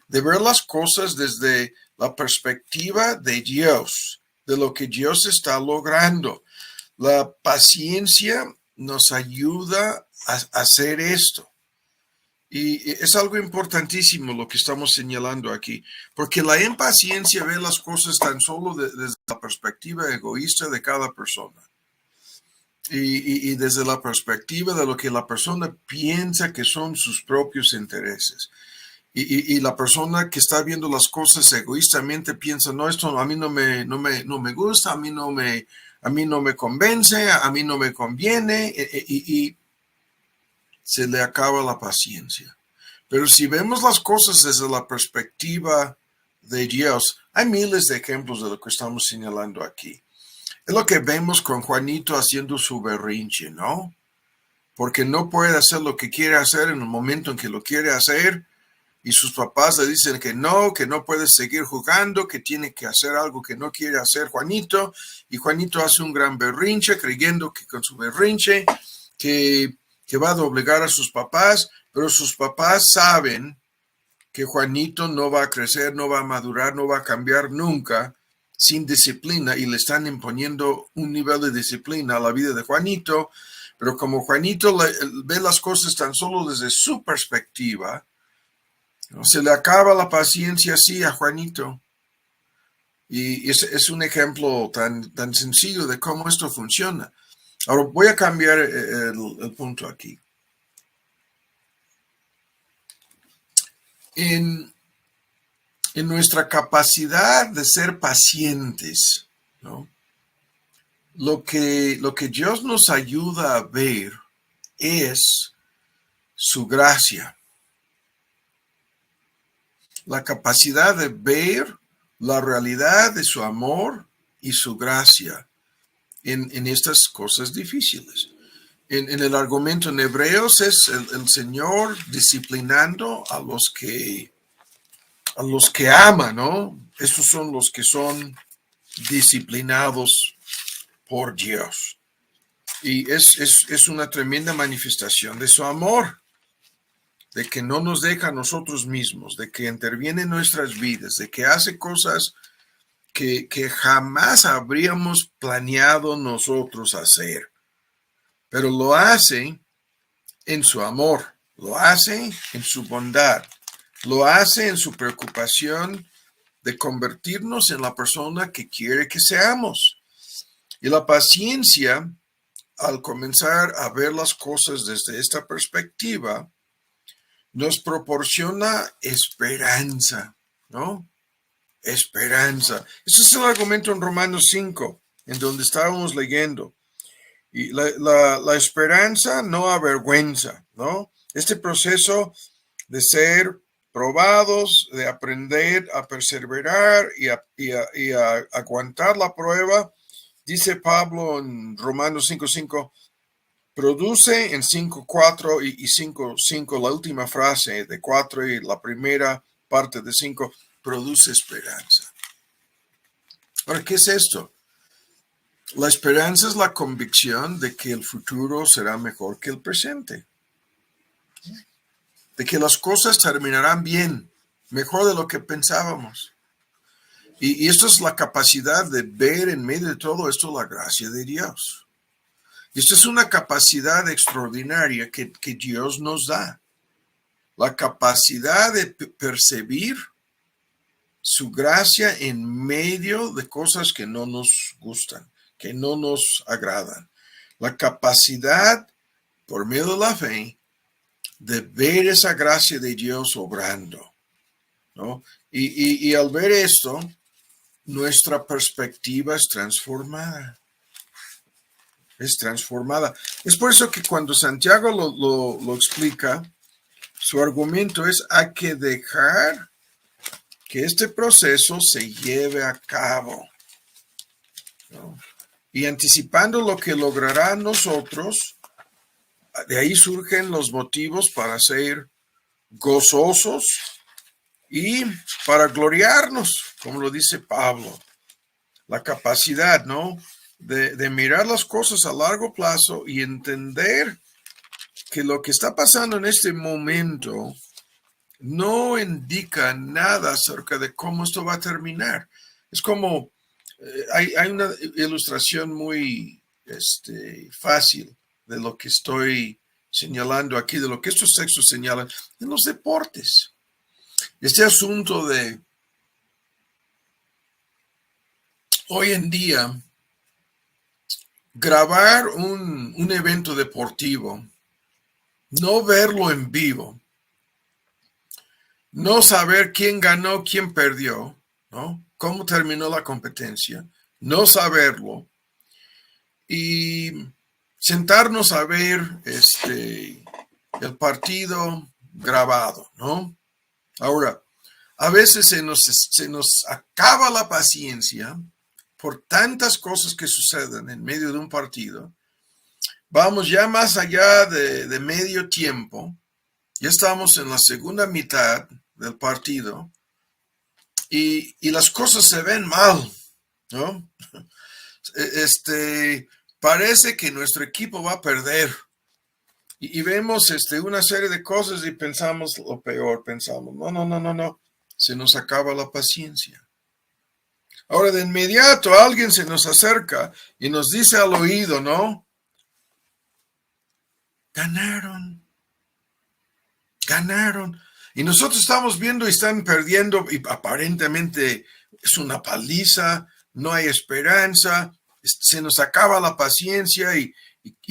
de ver las cosas desde la perspectiva de Dios, de lo que Dios está logrando. La paciencia nos ayuda a hacer esto. Y es algo importantísimo lo que estamos señalando aquí, porque la impaciencia ve las cosas tan solo desde la perspectiva egoísta de cada persona. Y desde la perspectiva de lo que la persona piensa que son sus propios intereses. Y la persona que está viendo las cosas egoístamente piensa, no, esto a mí no me gusta, a mí no me convence, a mí no me conviene, y se le acaba la paciencia. Pero si vemos las cosas desde la perspectiva de Dios, hay miles de ejemplos de lo que estamos señalando aquí. Es lo que vemos con Juanito haciendo su berrinche, ¿no? Porque no puede hacer lo que quiere hacer en el momento en que lo quiere hacer, y sus papás le dicen que no puede seguir jugando, que tiene que hacer algo que no quiere hacer Juanito, y Juanito hace un gran berrinche creyendo que con su berrinche que va a doblegar a sus papás, pero sus papás saben que Juanito no va a crecer, no va a madurar, no va a cambiar nunca sin disciplina, y le están imponiendo un nivel de disciplina a la vida de Juanito. Pero como Juanito ve las cosas tan solo desde su perspectiva, ¿no?, se le acaba la paciencia así a Juanito. Y es un ejemplo tan sencillo de cómo esto funciona. Ahora voy a cambiar el punto aquí. En nuestra capacidad de ser pacientes, ¿no?, lo que Dios nos ayuda a ver es su gracia. La capacidad de ver la realidad de su amor y su gracia en estas cosas difíciles. En el argumento en Hebreos es el Señor disciplinando a los que ama, ¿no? Estos son los que son disciplinados por Dios. Y es una tremenda manifestación de su amor, de que no nos deja a nosotros mismos, de que interviene en nuestras vidas, de que hace cosas que jamás habríamos planeado nosotros hacer. Pero lo hace en su amor, lo hace en su bondad, lo hace en su preocupación de convertirnos en la persona que quiere que seamos. Y la paciencia, al comenzar a ver las cosas desde esta perspectiva, nos proporciona esperanza, ¿no? Esperanza. Ese es el argumento en Romanos 5, en donde estábamos leyendo. Y la esperanza no avergüenza, ¿no? Este proceso de ser probados, de aprender a perseverar y a aguantar la prueba. Dice Pablo en Romanos 5:5, produce en 5:4 y 5:5, la última frase de 4 y la primera parte de 5, produce esperanza. Ahora, ¿qué es esto? La esperanza es la convicción de que el futuro será mejor que el presente, de que las cosas terminarán bien, mejor de lo que pensábamos. Y esto es la capacidad de ver en medio de todo esto la gracia de Dios. Y esto es una capacidad extraordinaria que Dios nos da. La capacidad de percibir su gracia en medio de cosas que no nos gustan, que no nos agradan. La capacidad, por medio de la fe, de ver esa gracia de Dios obrando, ¿no? Y al ver esto, nuestra perspectiva es transformada. Es transformada. Es por eso que cuando Santiago lo explica, su argumento es: hay que dejar que este proceso se lleve a cabo, ¿no? Y anticipando lo que logrará nosotros, de ahí surgen los motivos para ser gozosos y para gloriarnos, como lo dice Pablo. La capacidad, ¿no?, de mirar las cosas a largo plazo y entender que lo que está pasando en este momento no indica nada acerca de cómo esto va a terminar. Es como, hay una ilustración muy fácil de lo que estoy señalando aquí, de lo que estos textos señalan en los deportes. Este asunto de hoy en día, grabar un evento deportivo, no verlo en vivo, no saber quién ganó, quién perdió, ¿no?, cómo terminó la competencia, no saberlo, y sentarnos a ver el partido grabado, ¿no? Ahora, a veces se nos acaba la paciencia por tantas cosas que suceden en medio de un partido. Vamos ya más allá de medio tiempo, ya estamos en la segunda mitad del partido y las cosas se ven mal, ¿no? Parece que nuestro equipo va a perder y vemos una serie de cosas y pensamos lo peor, pensamos, no, se nos acaba la paciencia. Ahora de inmediato alguien se nos acerca y nos dice al oído, ¿no?, ganaron. Y nosotros estamos viendo y están perdiendo y aparentemente es una paliza, no hay esperanza, se nos acaba la paciencia y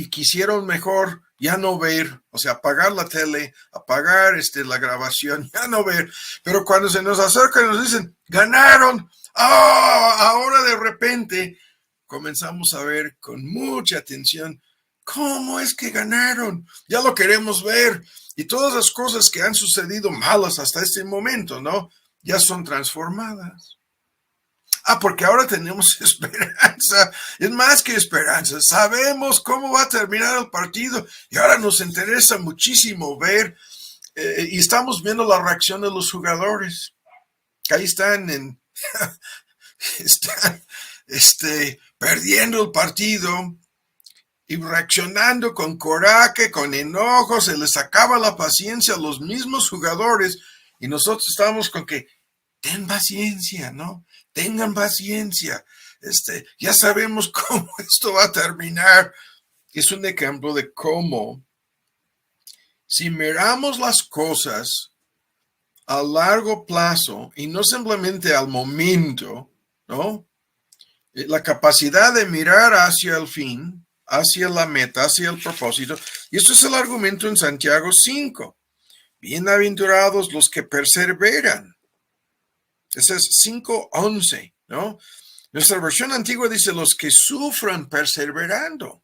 quisieron mejor ya no ver, o sea, apagar la tele, apagar la grabación, ya no ver. Pero cuando se nos acercan y nos dicen, ganaron, ahora de repente comenzamos a ver con mucha atención, ¿cómo es que ganaron? Ya lo queremos ver. Y todas las cosas que han sucedido malas hasta este momento, ¿no?, ya son transformadas. Porque ahora tenemos esperanza. Es más que esperanza. Sabemos cómo va a terminar el partido y ahora nos interesa muchísimo ver y estamos viendo la reacción de los jugadores. Ahí están perdiendo el partido y reaccionando con coraje, con enojo, se les acaba la paciencia a los mismos jugadores y nosotros estamos con que ten paciencia, ¿no? Tengan paciencia. Ya sabemos cómo esto va a terminar. Es un ejemplo de cómo, si miramos las cosas a largo plazo y no simplemente al momento, ¿no?, la capacidad de mirar hacia el fin, hacia la meta, hacia el propósito. Y esto es el argumento en Santiago 5. Bienaventurados los que perseveran. Ese es 5:11, ¿no? Nuestra versión antigua dice los que sufran perseverando,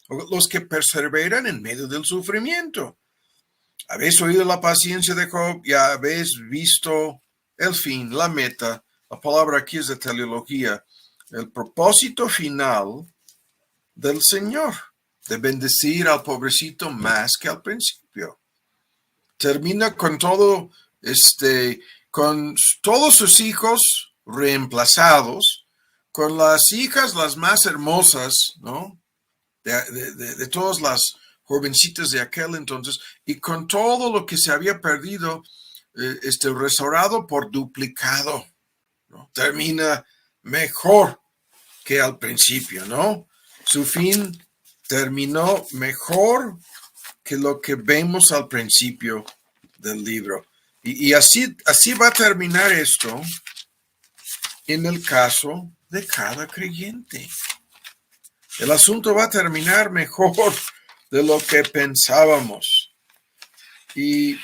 o los que perseveran en medio del sufrimiento. Habéis oído la paciencia de Job y habéis visto el fin, la meta. La palabra aquí es de teleología. El propósito final del Señor, de bendecir al pobrecito más que al principio. Termina con todo, con todos sus hijos reemplazados, con las hijas las más hermosas, ¿no? De todas las jovencitas de aquel entonces, y con todo lo que se había perdido, restaurado por duplicado, ¿no? Termina mejor que al principio, ¿no? Su fin terminó mejor que lo que vemos al principio del libro. Y así va a terminar esto en el caso de cada creyente. El asunto va a terminar mejor de lo que pensábamos. Y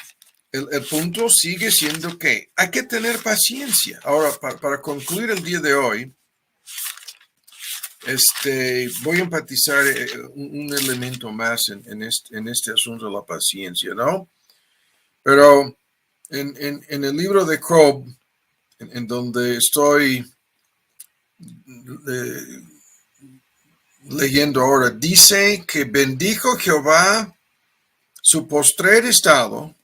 el punto sigue siendo que hay que tener paciencia. Ahora, para concluir el día de hoy, voy a enfatizar un elemento más en este asunto de la paciencia, ¿no? Pero en el libro de Job, en donde estoy leyendo ahora, dice que bendijo Jehová su postrer estado,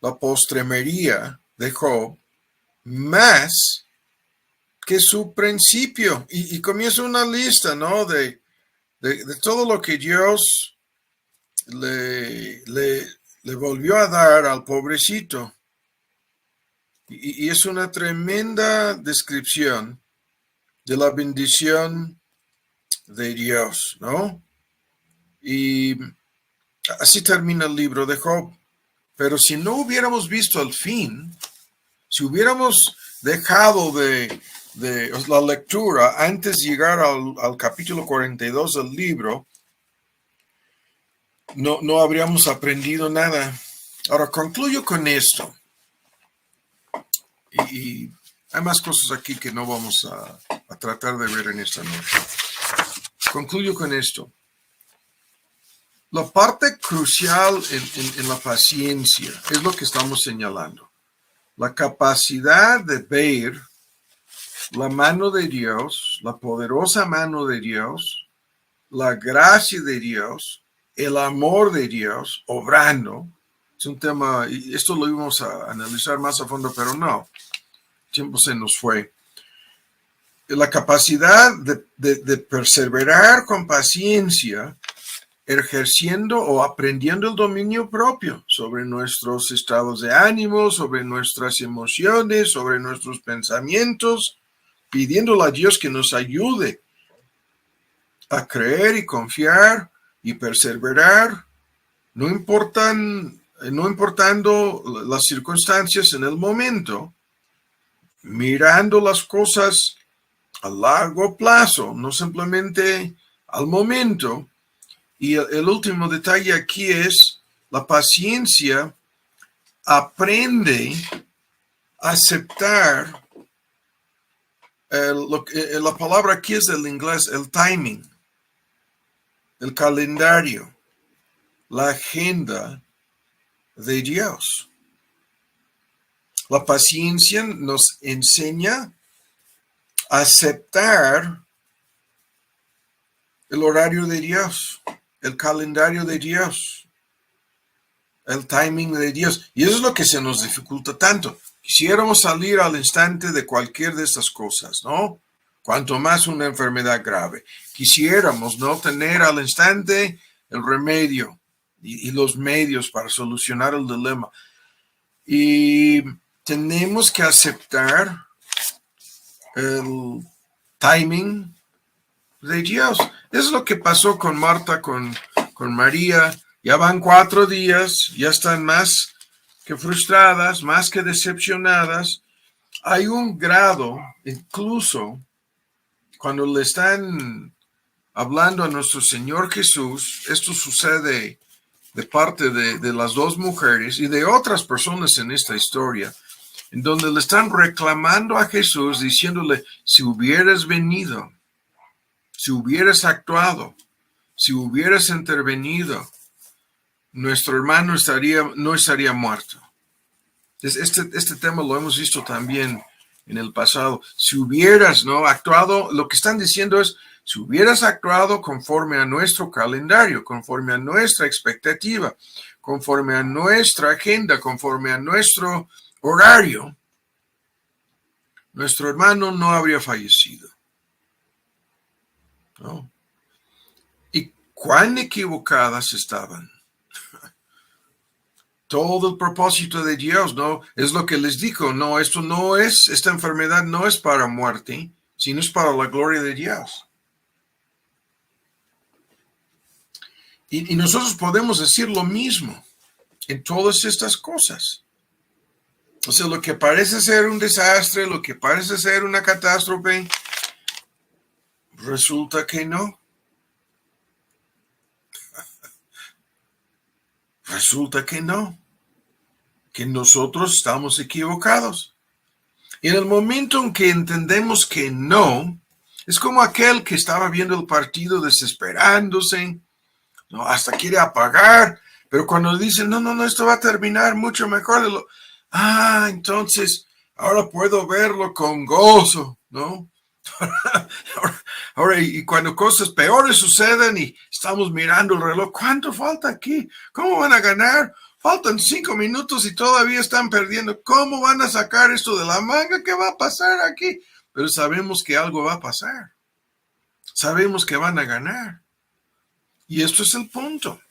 la postremería de Job, más que su principio. Y comienza una lista, ¿no? De todo lo que Dios le volvió a dar al pobrecito. Y es una tremenda descripción de la bendición de Dios, ¿no? Y así termina el libro de Job. Pero si no hubiéramos visto el fin, si hubiéramos dejado de la lectura antes de llegar al capítulo 42 del libro, no habríamos aprendido nada. Ahora concluyo con esto. Y hay más cosas aquí que no vamos a tratar de ver en esta noche. Concluyo con esto. La parte crucial en la paciencia es lo que estamos señalando. La capacidad de ver la mano de Dios, la poderosa mano de Dios, la gracia de Dios, el amor de Dios obrando. Es un tema, y esto lo íbamos a analizar más a fondo, pero no. El tiempo se nos fue. La capacidad de perseverar con paciencia, ejerciendo o aprendiendo el dominio propio sobre nuestros estados de ánimo, sobre nuestras emociones, sobre nuestros pensamientos, pidiéndole a Dios que nos ayude a creer y confiar y perseverar, no importando las circunstancias en el momento, mirando las cosas a largo plazo, no simplemente al momento. Y el último detalle aquí es la paciencia aprende a aceptar la palabra aquí es del inglés, el timing, el calendario, la agenda de Dios. La paciencia nos enseña a aceptar el horario de Dios, el calendario de Dios, el timing de Dios. Y eso es lo que se nos dificulta tanto. Quisiéramos salir al instante de cualquier de estas cosas, ¿no? Cuanto más una enfermedad grave. Quisiéramos no tener al instante el remedio y los medios para solucionar el dilema. Y tenemos que aceptar el timing de Dios. Es lo que pasó con Marta, con María. Ya van 4 días, ya están más que frustradas, más que decepcionadas. Hay un grado, incluso cuando le están hablando a nuestro Señor Jesús, esto sucede de parte de las 2 mujeres y de otras personas en esta historia, en donde le están reclamando a Jesús, diciéndole, si hubieras venido, si hubieras actuado, si hubieras intervenido, nuestro hermano no estaría muerto. Este tema lo hemos visto también en el pasado. Si hubieras no actuado, lo que están diciendo es, si hubieras actuado conforme a nuestro calendario, conforme a nuestra expectativa, conforme a nuestra agenda, conforme a nuestro horario, nuestro hermano no habría fallecido, ¿no? ¿Y cuán equivocadas estaban? Todo el propósito de Dios, ¿no? Es lo que les dijo, no, esta enfermedad no es para muerte, sino es para la gloria de Dios. Y nosotros podemos decir lo mismo en todas estas cosas. O sea, lo que parece ser un desastre, lo que parece ser una catástrofe, resulta que no. Resulta que no. Que nosotros estamos equivocados. Y en el momento en que entendemos que no, es como aquel que estaba viendo el partido desesperándose, ¿no? Hasta quiere apagar, pero cuando dicen, no, esto va a terminar mucho mejor, entonces ahora puedo verlo con gozo, ¿no? Ahora, y cuando cosas peores suceden y estamos mirando el reloj, ¿cuánto falta aquí? ¿Cómo van a ganar? Faltan 5 minutos y todavía están perdiendo. ¿Cómo van a sacar esto de la manga? ¿Qué va a pasar aquí? Pero sabemos que algo va a pasar. Sabemos que van a ganar. Y esto es el punto.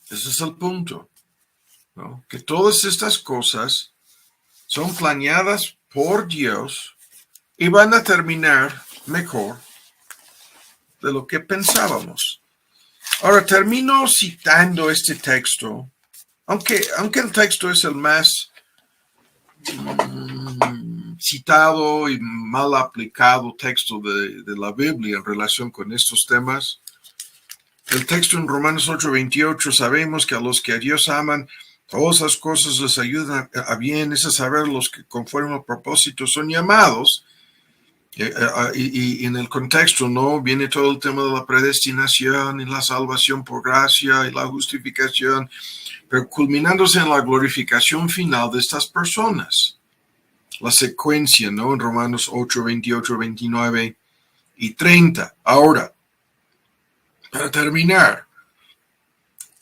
Ese es el punto, ¿no? Que todas estas cosas son planeadas por Dios y van a terminar mejor de lo que pensábamos. Ahora termino citando este texto, aunque el texto es el más citado y mal aplicado texto de la Biblia en relación con estos temas. El texto en Romanos 8:28, sabemos que a los que a Dios aman, todas las cosas les ayudan a bien, es a saber los que conforme al propósito son llamados. Y en el contexto, ¿no? Viene todo el tema de la predestinación y la salvación por gracia y la justificación, pero culminándose en la glorificación final de estas personas. La secuencia, ¿no? En Romanos 8, 28, 29 y 30. Ahora, para terminar,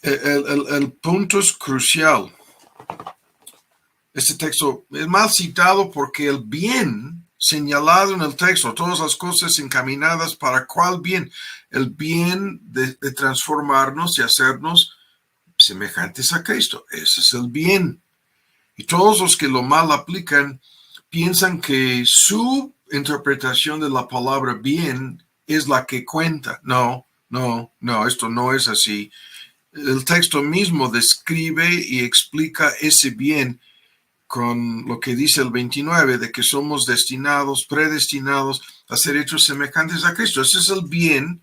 el punto es crucial. Este texto es mal citado porque el bien señalado en el texto, todas las cosas encaminadas para cuál bien, el bien de transformarnos y hacernos semejantes a Cristo. Ese es el bien. Y todos los que lo mal aplican piensan que su interpretación de la palabra bien es la que cuenta. No, esto no es así. El texto mismo describe y explica ese bien con lo que dice el 29, de que somos destinados, predestinados a ser hechos semejantes a Cristo. Ese es el bien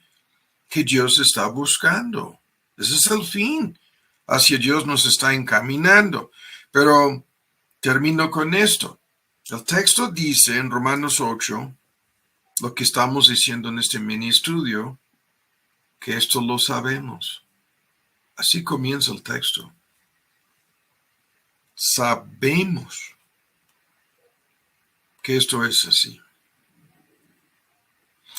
que Dios está buscando. Ese es el fin. Hacia Dios nos está encaminando. Pero termino con esto. El texto dice en Romanos 8, lo que estamos diciendo en este mini estudio, que esto lo sabemos. Así comienza el texto. Sabemos que esto es así.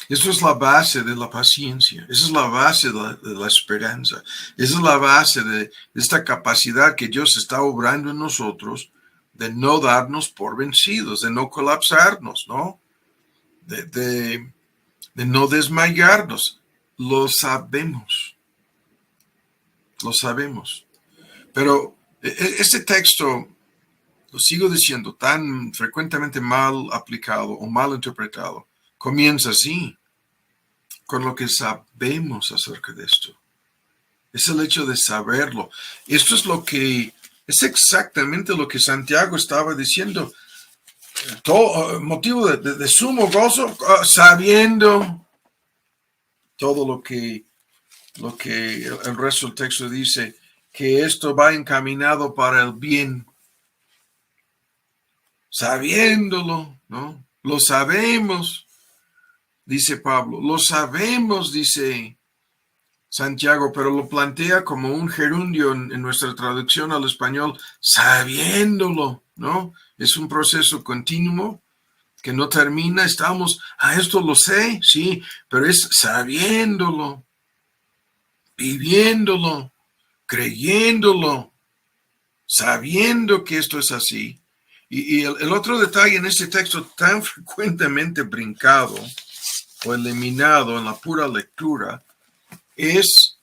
Eso es la base de la paciencia. Esa es la base de la esperanza. Esa es la base de esta capacidad que Dios está obrando en nosotros de no darnos por vencidos, de no colapsarnos, ¿no? De no desmayarnos. Lo sabemos. Lo sabemos. Pero este texto, lo sigo diciendo, tan frecuentemente mal aplicado o mal interpretado, comienza así, con lo que sabemos acerca de esto. Es el hecho de saberlo. Esto es exactamente lo que Santiago estaba diciendo. Todo, motivo de sumo gozo, sabiendo todo lo que el resto del texto dice, que esto va encaminado para el bien. Sabiéndolo, ¿no? Lo sabemos, dice Pablo. Lo sabemos, dice Santiago, pero lo plantea como un gerundio en nuestra traducción al español, sabiéndolo, ¿no? Es un proceso continuo que no termina. Estamos, esto lo sé, sí, pero es sabiéndolo, viviéndolo, creyéndolo, sabiendo que esto es así. Y el otro detalle en este texto tan frecuentemente brincado o eliminado en la pura lectura es,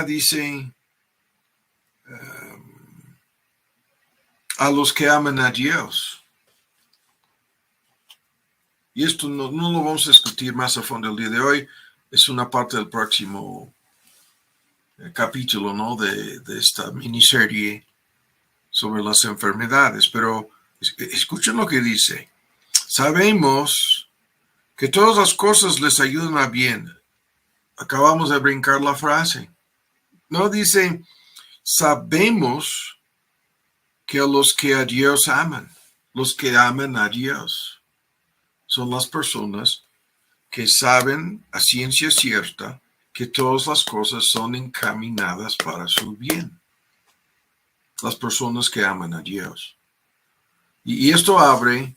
dice, a los que aman a Dios. Y esto no lo vamos a discutir más a fondo el día de hoy, es una parte del próximo capítulo, ¿no? de esta miniserie sobre las enfermedades, pero escuchen lo que dice. Sabemos que todas las cosas les ayudan a bien. Acabamos de brincar la frase. No dice, sabemos que a los que a Dios aman, los que aman a Dios, son las personas que saben a ciencia cierta que todas las cosas son encaminadas para su bien. Las personas que aman a Dios. Y esto abre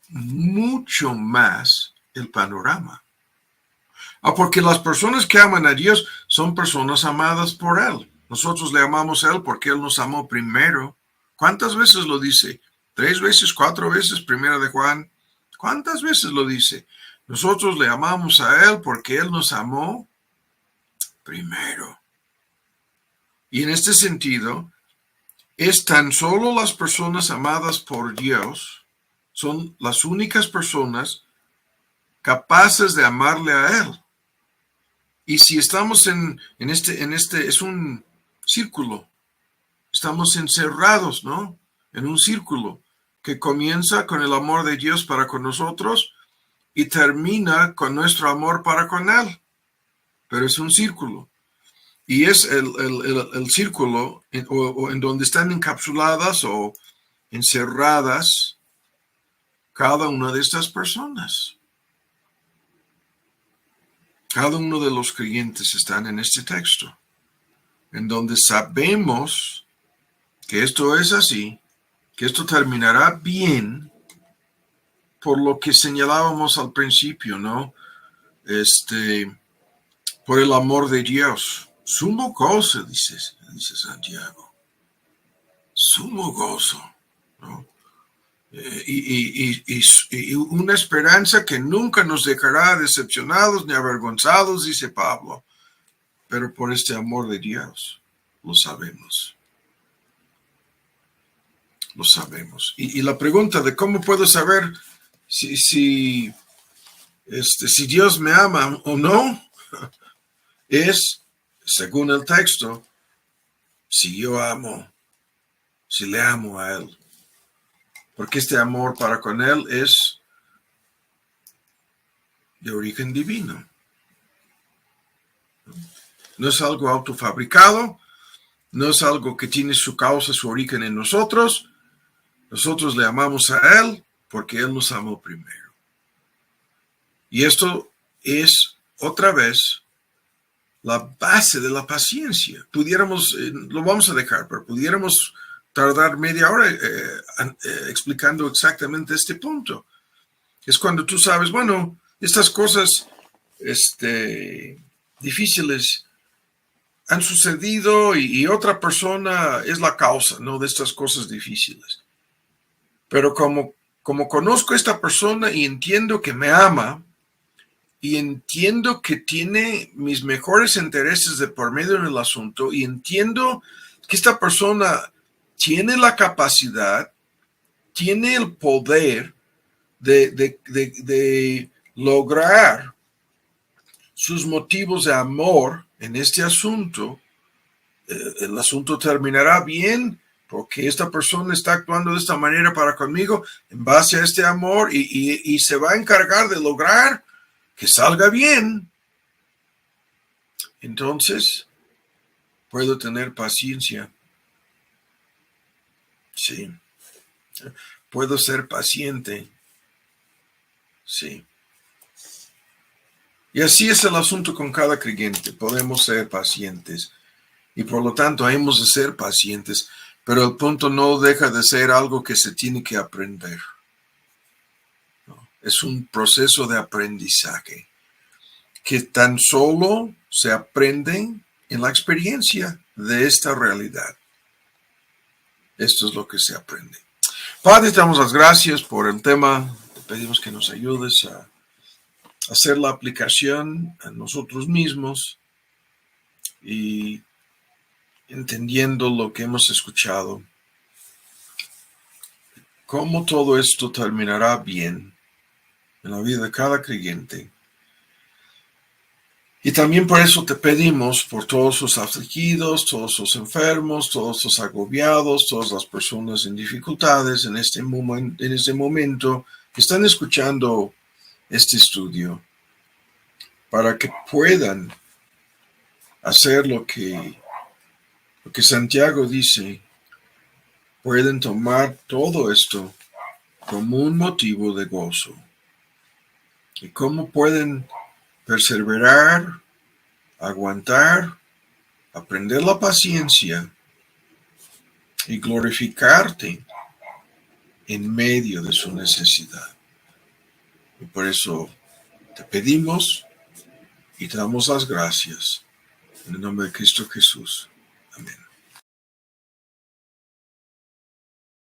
mucho más el panorama. Porque las personas que aman a Dios son personas amadas por Él. Nosotros le amamos a Él porque Él nos amó primero. ¿Cuántas veces lo dice? 3 veces, 4 veces, primera de Juan. ¿Cuántas veces lo dice? Nosotros le amamos a Él porque Él nos amó primero. Y en este sentido, es tan solo las personas amadas por Dios son las únicas personas capaces de amarle a Él. Y si estamos en este, es un círculo, estamos encerrados, ¿no? En un círculo que comienza con el amor de Dios para con nosotros y termina con nuestro amor para con Él. Pero es un círculo. Y es el círculo en donde están encapsuladas o encerradas cada una de estas personas. Cada uno de los creyentes están en este texto, en donde sabemos que esto es así, que esto terminará bien, por lo que señalábamos al principio, ¿no? Por el amor de Dios. Sumo gozo, dice Santiago. Sumo gozo, ¿no? Y una esperanza que nunca nos dejará decepcionados ni avergonzados, dice Pablo. Pero por este amor de Dios, lo sabemos. Lo sabemos. Y la pregunta de cómo puedo saber si Dios me ama o no, es, según el texto, si yo amo, si le amo a Él. Porque este amor para con Él es de origen divino. No es algo autofabricado, no es algo que tiene su causa, su origen en nosotros. Nosotros le amamos a Él porque Él nos amó primero. Y esto es, otra vez, la base de la paciencia. Pudiéramos, lo vamos a dejar, pero pudiéramos tardar media hora explicando exactamente este punto. Es cuando tú sabes, bueno, estas cosas difíciles han sucedido y otra persona es la causa, ¿no?, de estas cosas difíciles. Pero como conozco a esta persona y entiendo que me ama, y entiendo que tiene mis mejores intereses de por medio en el asunto, y entiendo que esta persona tiene la capacidad, tiene el poder de lograr sus motivos de amor en este asunto, el asunto terminará bien porque esta persona está actuando de esta manera para conmigo en base a este amor y se va a encargar de lograr que salga bien. Entonces, puedo tener paciencia. Sí. Puedo ser paciente. Sí. Y así es el asunto con cada creyente. Podemos ser pacientes y por lo tanto hemos de ser pacientes, pero el punto no deja de ser algo que se tiene que aprender. ¿No? Es un proceso de aprendizaje que tan solo se aprende en la experiencia de esta realidad. Esto es lo que se aprende. Padre, te damos las gracias por el tema. Te pedimos que nos ayudes a hacer la aplicación a nosotros mismos y entendiendo lo que hemos escuchado, cómo todo esto terminará bien en la vida de cada creyente. Y también por eso te pedimos por todos los afligidos, todos los enfermos, todos los agobiados, todas las personas en dificultades en este momento que están escuchando este estudio, para que puedan hacer lo que Santiago dice, pueden tomar todo esto como un motivo de gozo. Y cómo pueden perseverar, aguantar, aprender la paciencia y glorificarte en medio de su necesidad. Y por eso te pedimos y te damos las gracias. En el nombre de Cristo Jesús. Amén.